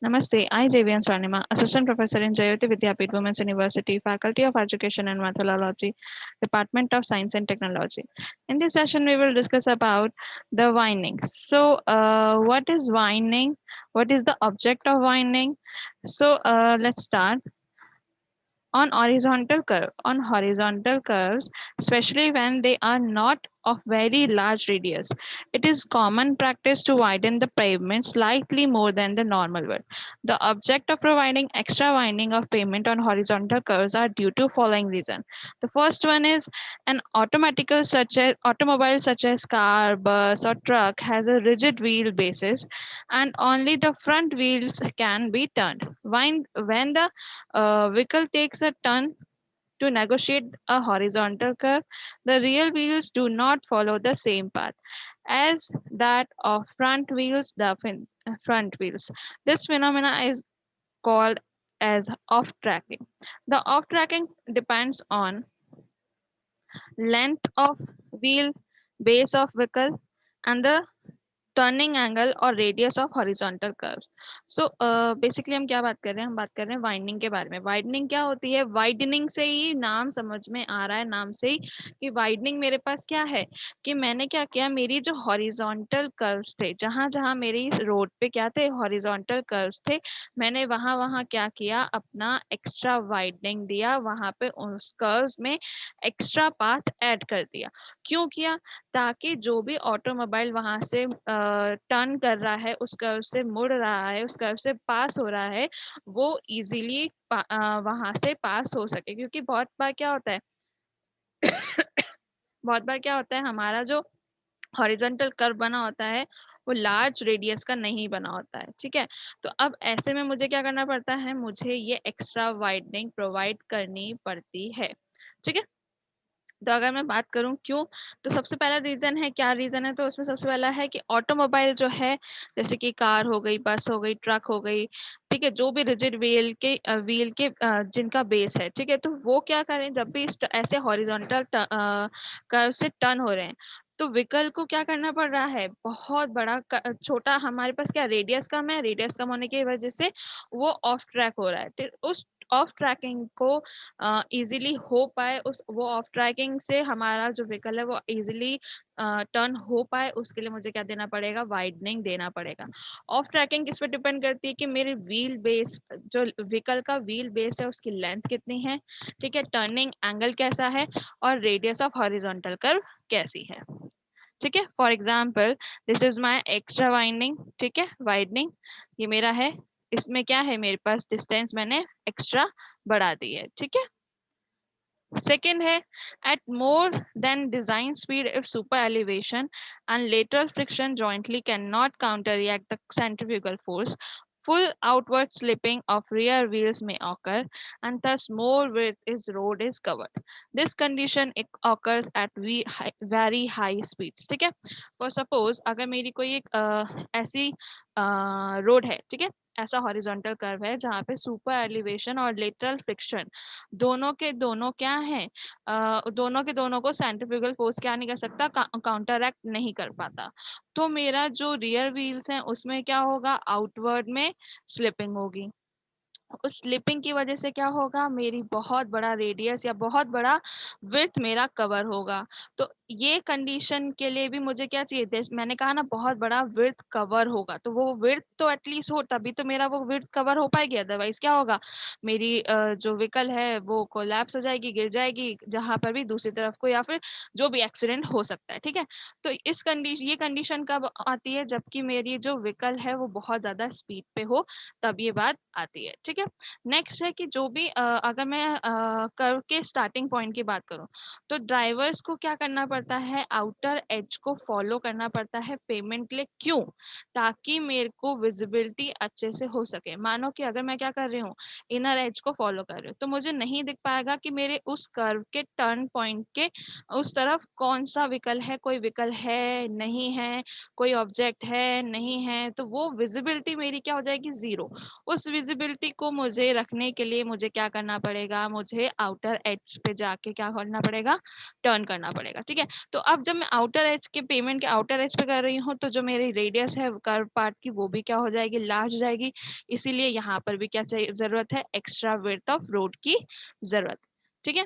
Namaste. I, JVN Swarnima, Assistant Professor in Jayoti Vidyapeeth Women's University, Faculty of Education and Methodology, Department of Science and Technology. In this session, we will discuss about the winding. What is winding? What is the object of winding? Let's start. On horizontal curves, especially when they are not of very large radius, it is common practice to widen the pavement slightly more than the normal width. The object of providing extra winding of pavement on horizontal curves are due to following reason. The first one is an automobile such as car, bus or truck has a rigid wheel basis and only the front wheels can be turned. When the vehicle takes a turn to negotiate a horizontal curve, the rear wheels do not follow the same path as that of front wheels. This phenomena is called as off tracking. The off tracking depends on length of wheel, base of vehicle, and the turning angle और radius of horizontal curve so basically हम क्या बात कर रहे हैं हम बात कर रहे हैं वाइंडिंग के बारे में वाइडनिंग क्या होती है वाइडनिंग से ही नाम समझ में आ रहा है नाम से ही कि वाइडनिंग मेरे पास क्या है कि मैंने क्या किया मेरी जो हॉरिजॉन्टल कर्व्स थे जहां जहां मेरी रोड पे क्या थे हॉरिजॉन्टल कर्व्स थे मैंने वहां वहां क्या किया अपना एक्स्ट्रा वाइडनिंग दिया वहां पे उस कर्व्स में एक्स्ट्रा पाथ ऐड कर दिया क्यों किया ताकि जो भी ऑटोमोबाइल वहां से टर्न कर रहा है उस कर्व से मुड़ रहा है उस कर्व से पास हो रहा है वो इजीली वहां से पास हो सके क्योंकि बहुत बार क्या होता है बहुत बार क्या होता है हमारा जो हॉरिजॉन्टल कर्व बना होता है वो लार्ज रेडियस का नहीं बना होता है ठीक है तो अब ऐसे में मुझे क्या करना पड़ता है मुझे ये एक्स्ट्रा वाइडनिंग प्रोवाइड करनी पड़ती है ठीक है तो अगर मैं बात करूं क्यों तो सबसे पहला रीजन है क्या रीजन है तो उसमें सबसे पहला है कि ऑटोमोबाइल जो है जैसे कि कार हो गई बस हो गई ट्रक हो गई ठीक है जो भी रिजिड व्हील के जिनका बेस है ठीक है तो वो क्या करें जब भी ऐसे हॉरिजॉन्टल कर्व से टर्न हो रहे हैं तो व्हीकल को क्या करना पड़ रहा है बहुत बड़ा छोटा हमारे पास क्या रेडियस कम है रेडियस कम होने की वजह से वो ऑफ ट्रैक हो रहा है उस ऑफ ट्रैकिंग को इजीली हो पाए उस वो ऑफ ट्रैकिंग से हमारा जो व्हीकल है वो इजीली टर्न हो पाए उसके लिए मुझे क्या देना पड़ेगा वाइडनिंग देना पड़ेगा ऑफ ट्रैकिंग किस पे डिपेंड करती है कि मेरे व्हील बेस जो व्हीकल का व्हील बेस है उसकी लेंथ कितनी है ठीक है टर्निंग एंगल कैसा है और रेडियस ऑफ हॉरिजॉन्टल कर्व कैसी है ठीक है for example this is my extra winding ठीक है वाइडनिंग ये मेरा है इसमें क्या है मेरे पास डिस्टेंस मैंने एक्स्ट्रा बढ़ा दी है ठीक है Second है at more than design speed if super elevation and lateral friction jointly cannot counteract the centrifugal force, full outward slipping of rear wheels may occur and thus more width is road is covered. This condition occurs at very high speeds. ठीक है For suppose अगर मेरी कोई एक ऐसी road है ठीक है ऐसा हॉरिजॉन्टल कर्व है जहाँ पे सुपर एलिवेशन और लेटरल फ्रिक्शन दोनों के दोनों क्या हैं दोनों के दोनों को सेंट्रीफ्यूगल फोर्स क्या नहीं कर सकता काउंटरएक्ट नहीं कर पाता तो मेरा जो रियर व्हील्स हैं उसमें क्या होगा आउटवर्ड में स्लिपिंग होगी उस स्लिपिंग की वजह से क्या होगा मेरी बहुत बड़ा रेडियस या बहुत बड़ा विड्थ मेरा कवर होगा तो ये कंडीशन के लिए भी मुझे क्या चाहिए मैंने कहा ना बहुत बड़ा विड्थ कवर होगा तो वो विड्थ तो एटलीस्ट हो तभी तो मेरा वो विड्थ कवर हो पाएगी अदरवाइज क्या होगा मेरी जो व्हीकल है वो कोलैप्स हो जाएगी गिर जाएगी जहां पर भी दूसरी तरफ को या फिर जो भी एक्सीडेंट हो सकता है ठीक है तो इस कंडीशन ये कंडीशन कब आती है जबकि मेरी जो व्हीकल है वो बहुत ज्यादा स्पीड पे हो तब ये बात आती है ठीक है नेक्स्ट है कि जो भी अगर मैं कर्व के स्टार्टिंग पॉइंट की बात करूं तो ड्राइवर्स को क्या करना पड़ता है आउटर एज को फॉलो करना पड़ता है पेमेंट के लिए क्यों ताकि मेरे को विजिबिलिटी अच्छे से हो सके मानो कि अगर मैं क्या कर रही हूँ इनर एज को फॉलो कर रही हूँ तो मुझे नहीं दिख पाएगा कि मेरे उस कर्व के टर्न पॉइंट के उस तरफ कौन सा व्हीकल है कोई व्हीकल है नहीं है कोई ऑब्जेक्ट है नहीं है तो वो विजिबिलिटी मेरी क्या हो जाएगी जीरो उस विजिबिलिटी को को मुझे रखने के लिए मुझे क्या करना पड़ेगा, मुझे आउटर एज पे जाके क्या करना पड़ेगा, टर्न करना पड़ेगा। ठीक है, तो अब जब मैं आउटर एज के पेमेंट के आउटर एज पे कर रही हूँ तो जो मेरी रेडियस है कर्व पार्ट की वो भी क्या हो जाएगी, लार्ज हो जाएगी। इसीलिए यहाँ पर भी क्या चाहिए, जरूरत है, एक्स्ट्रा विड्थ ऑफ रोड की जरूरत। ठीक है,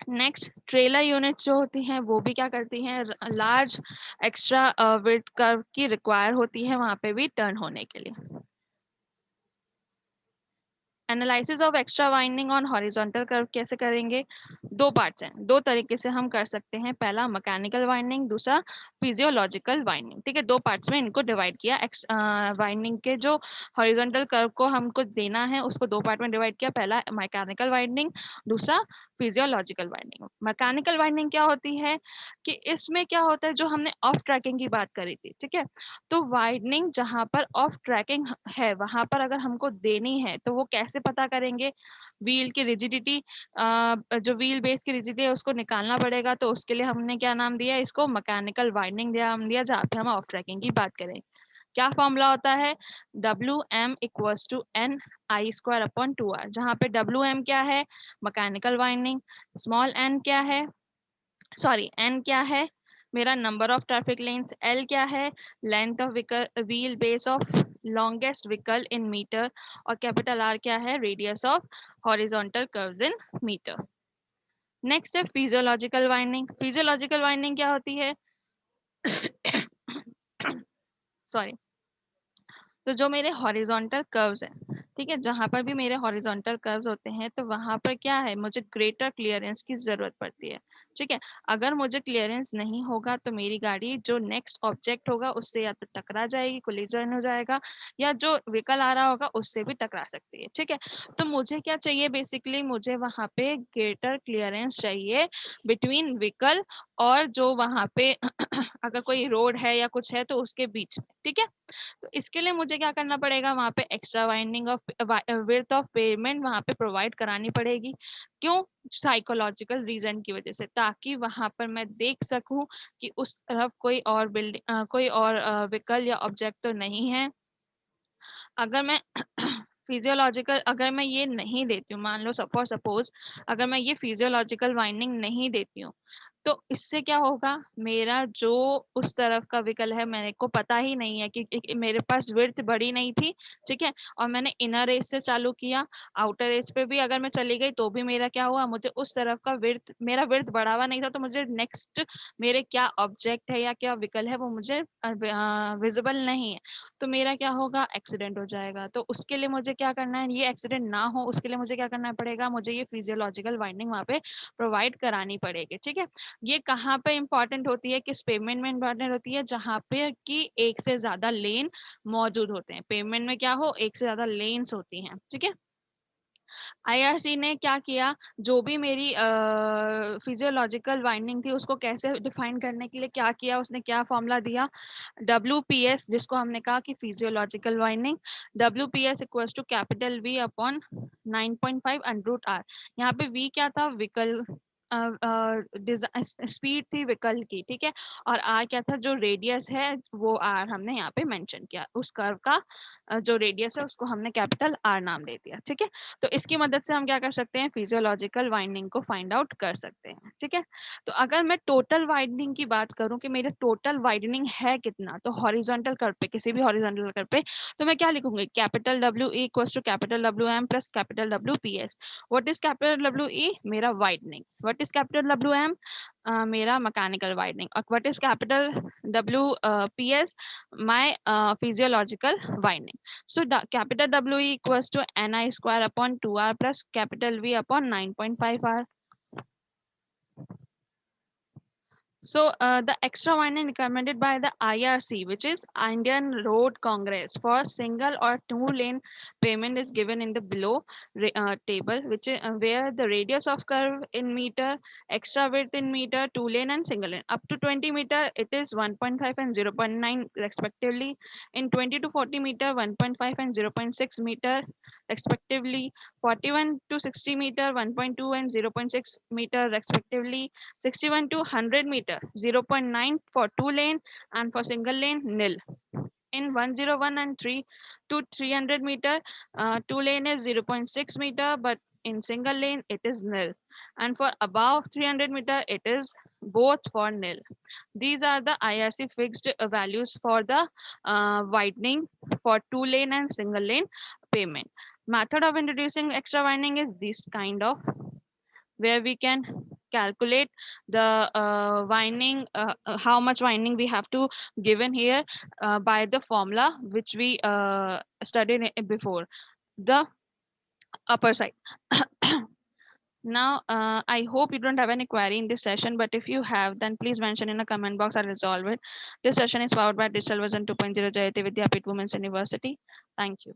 नेक्स्ट ट्रेलर यूनिट जो होती हैं वो भी क्या करती हैं, लार्ज एक्स्ट्रा विड्थ कर्व की रिक्वायर होती है वहां पे भी टर्न होने के लिए। Analysis of extra winding on horizontal curve कैसे करेंगे, दो पार्ट्स हैं, दो तरीके से हम कर सकते हैं, पहला मैकेनिकल वाइंडिंग, दूसरा फिजियोलॉजिकल वाइंडिंग। ठीक है, दो पार्ट्स में इनको डिवाइड किया। वाइंडिंग के जो हॉरिजॉन्टल कर्व को हमको देना है उसको दो पार्ट में डिवाइड किया, पहला मैकेनिकल वाइंडिंग, दूसरा फिजियोलॉजिकल वाइंडिंग। मैकेनिकल वाइंडिंग क्या होती है कि इसमें क्या होता है, जो हमने ऑफ ट्रैकिंग की बात करी थी, ठीक है, तो वाइडनिंग जहां पर ऑफ ट्रैकिंग है वहां पर अगर हमको देनी है तो वो कैसे पता करेंगे, व्हील की रिजिडिटी, जो व्हील बेस की रिजिडिटी है उसको निकालना पड़ेगा, तो उसके लिए हमने क्या नाम दिया, इसको मैकेनिकल वाइडनिंग नाम दिया, जहाँ पे हम ऑफ ट्रैकिंग की बात करें। क्या फॉर्मूला होता है, WM equals to n i square upon 2R, जहाँ पे WM क्या है, मैकेनिकल वाइंडिंग, स्मॉल n क्या है, सॉरी n क्या है, मेरा number of traffic lanes, L क्या है, length of wheelbase of longest vehicle in metre, और कैपिटल R क्या है, radius of horizontal curves in metre. Next है फिजियोलॉजिकल वाइंडिंग। फिजियोलॉजिकल वाइंडिंग क्या होती है, सॉरी, तो जो मेरे हॉरिजॉन्टल कर्व्स हैं, ठीक है, जहां पर भी मेरे हॉरिजॉन्टल कर्व्स होते हैं तो वहां पर क्या है, मुझे ग्रेटर क्लियरेंस की जरूरत पड़ती है। ठीक है, अगर मुझे क्लियरेंस नहीं होगा तो मेरी गाड़ी जो नेक्स्ट ऑब्जेक्ट होगा उससे या तो टकरा जाएगी, कोलिजन हो जाएगा, या जो व्हीकल आ रहा होगा उससे भी टकरा सकती है। ठीक है, तो मुझे क्या चाहिए, बेसिकली मुझे वहां पे ग्रेटर क्लियरेंस चाहिए बिटवीन व्हीकल और जो वहां पे अगर कोई रोड है या कुछ है तो उसके बीच में। ठीक है, तो इसके लिए मुझे क्या करना पड़ेगा, वहां पे extra winding of width of payment वहां पे प्रोवाइड करानी पड़ेगी। क्यों, साइकोलॉजिकल रीजन की वजह से, ताकि वहां पर मैं देख सकूं कि उस तरफ कोई और बिल्डिंग, कोई और व्हीकल या ऑब्जेक्ट तो नहीं है। अगर मैं फिजियोलॉजिकल, अगर मैं ये नहीं देती हूँ, मान लो सपोज अगर मैं ये फिजियोलॉजिकल वाइंडिंग नहीं देती हूँ तो इससे क्या होगा, मेरा जो उस तरफ का व्हीकल है मेरे को पता ही नहीं है कि मेरे पास विड्थ बड़ी नहीं थी। ठीक है, और मैंने इनर एज से चालू किया, आउटर एज पे भी अगर मैं चली गई तो भी मेरा क्या हुआ, मुझे उस तरफ का विड्थ, मेरा विड्थ बढ़ा हुआ नहीं था, तो मुझे नेक्स्ट मेरे क्या ऑब्जेक्ट है या क्या व्हीकल है वो मुझे विजिबल नहीं है, तो मेरा क्या होगा, एक्सीडेंट हो जाएगा। तो उसके लिए मुझे क्या करना है, ये एक्सीडेंट ना हो उसके लिए मुझे क्या करना पड़ेगा, मुझे ये फिजियोलॉजिकल वाइंडिंग वहाँ पे प्रोवाइड करानी पड़ेगी। ठीक है, ये कहाँ पे इंपॉर्टेंट होती है, किस पेमेंट में इंपॉर्टेंट होती है, जहाँ पे कि एक से ज्यादा लेन मौजूद होते हैं। पेमेंट में क्या हो, एक से ज्यादा लेन्स होती हैं। ठीक है, आईआरसी ने क्या किया, जो भी मेरी फिजियोलॉजिकल वाइंडिंग थी उसको कैसे डिफाइन करने के लिए क्या किया, उसने क्या फॉर्मूला दिया, WPS, जिसको हमने कहा कि physiological widening, WPS equals to capital V upon 9.5 under root R। यहाँ पे V क्या था, व्हीकल स्पीड थी व्हीकल की। ठीक है, और R क्या था, जो रेडियस है वो R हमने यहाँ पे मेंशन किया, उस कर्व का जो रेडियस है उसको हमने कैपिटल R नाम दे दिया। ठीक है, तो इसकी मदद से हम क्या कर सकते हैं, फिजियोलॉजिकल वाइंडिंग को फाइंड आउट कर सकते हैं। ठीक है, तो अगर मैं टोटल वाइंडिंग की बात करूं कि मेरे टोटल वाइंडिंग है कितना, तो हॉरिजॉन्टल कर्व पे, किसी भी हॉरिजॉन्टल कर्व पे, तो मैं क्या लिखूंगी, capital W E equals to capital WM plus capital WPS। What is capital WE, मेरा widening, what is capital WM, मेरा मैकेनिकल वाइडनिंग, और what is capital WPS, my physiological widening. So capital WE equals to NI square upon 2R plus capital V upon 9.5R. So the extra winding recommended by the IRC, which is Indian Road Congress, for single or two-lane payment is given in the below table, which is where the radius of curve in meter, extra width in meter, two-lane and single lane. Up to 20 meter, it is 1.5 and 0.9 respectively. In 20 to 40 meter, 1.5 and 0.6 meter respectively. 41 to 60 meter, 1.2 and 0.6 meter respectively. 61 to 100 meter, 0.9 for two lane, and for single lane, nil. in 101 and 3 to 300 meter, two lane is 0.6 meter, but in single lane it is nil. And for above 300 meter, it is both for nil. These are the IRC fixed values for the widening for two lane and single lane pavement. Method of introducing extra winding is this kind of, where we can calculate the winding, how much winding we have to given here by the formula which we studied before, the upper side. Now, I hope you don't have any query in this session, but if you have, then please mention in the comment box. I'll resolve it. This session is powered by Digital Vision 2.0 Jayati Vidyapeeth Women's University. Thank you.